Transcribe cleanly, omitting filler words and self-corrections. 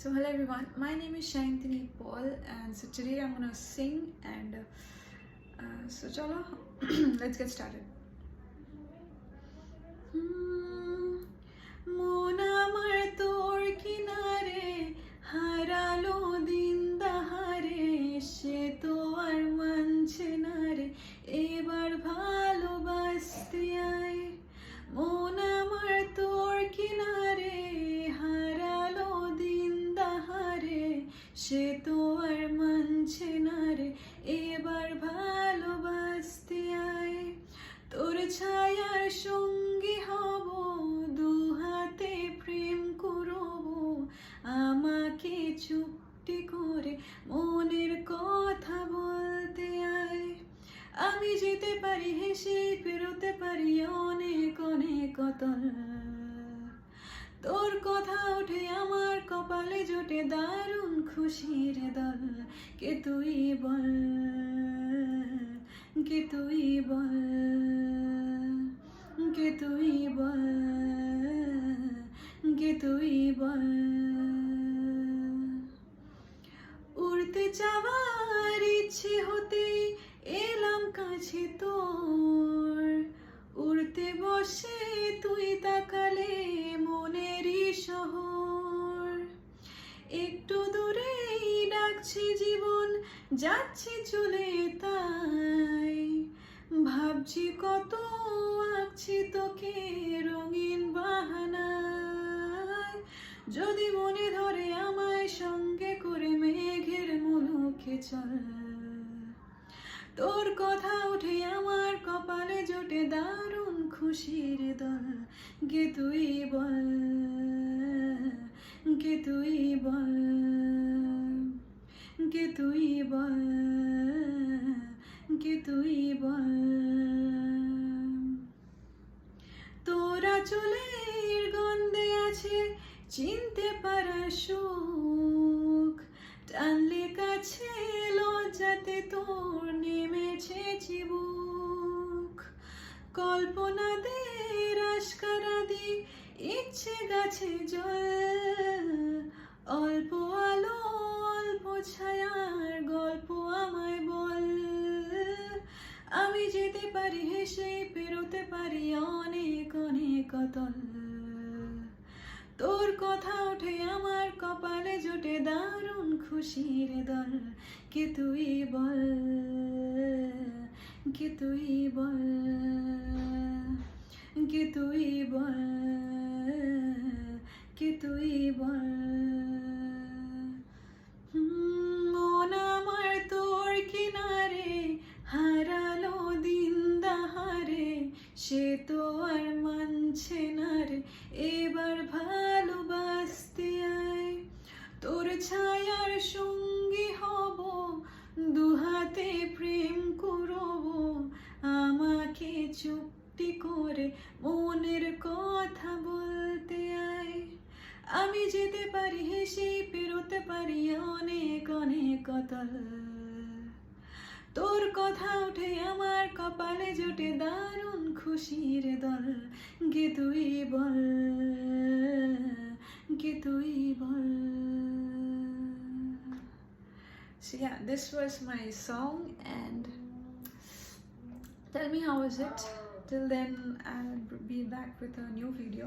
So hello everyone, my name is Shantini Paul, and so today I'm gonna sing and so chalo, let's get started. মন আমার তোর কিনারে হারালো দিন দাহারে, সে তো আর মানছে না রে এবার ভালোবাসতে আয়। মন আমার তোর কিনারে হারালো দিন দাহারে, সে তো আর মানছে না রে এবার ভালোবাসতে আয়। তোর ছায়ার সঙ্গী হব, দু হাতে প্রেম করব, আমাকে চুপটি করে মনের কথা বলতে আয়। আমি যেতে পারি হেসে, পেরোতে পারি অনেক অনেক অতল। তোর কথা ওঠে আমার কপালে জোটে দারুণ খুশির দল। কে তুই বল, কে তুই বল, কে তুই বল, কে তুই বল। উড়তে যাওয়ার ইচ্ছে হতেই এলাম কাছে তোর, উড়তে বসে তুই তাকালে মনেরই শহর। একটু দূরেই ডাকছে জীবন, যাচ্ছে চলে তাই ভাবছি কত আঁকছি তোকে রঙিন বাহানায়। যদি মনে ধরে আমায় সঙ্গে করে মেঘের মুলুকে চল। তোর কথা উঠে আমার কপালে জোটে দারুণ খুশির দল। কে তুই বল, কে তুই বল, কে তুই বল, কে তুই বল। তোরা চুলের গন্ধে আছে চিনতে পারা সুখ, টানলে কাছে লজ্জাতে তোর নেমেছে চিবুক। কল্পনাতে রাশকারা দি ইচ্ছে গাছে জল, অল্প আলো অল্প ছায়ার গল্প আমায় বল। আমি যেতে পারি হেসে, পেরোতে পারি অনেক অনেক অতল। তোর কথা ওঠে আমার কপালে জোটে দারুণ খুশির দল। কে তুই বল, কে তুই বল, কে তুই বল, কে তুই বল। মন আমার তোর কিনারে হারালো দিন দাহারে, সে তো আর মানছে না রে এবার ভালোবাসতে আয়। তোর ছায়ার সঙ্গী হব, দু হাতে প্রেম করব, আমাকে চুপটি করে মনের কথা বলতে আয়। আমি যেতে পারি হেসে, পেরোতে পারি অনেক অনেক অতল। তোর কথা উঠে আমার কপালে জোটে দারুণ খুশির দল। কে তুই বল, কে তুই বল। So yeah, this was my song, and tell me how is it. Till then I'll be back with a new video.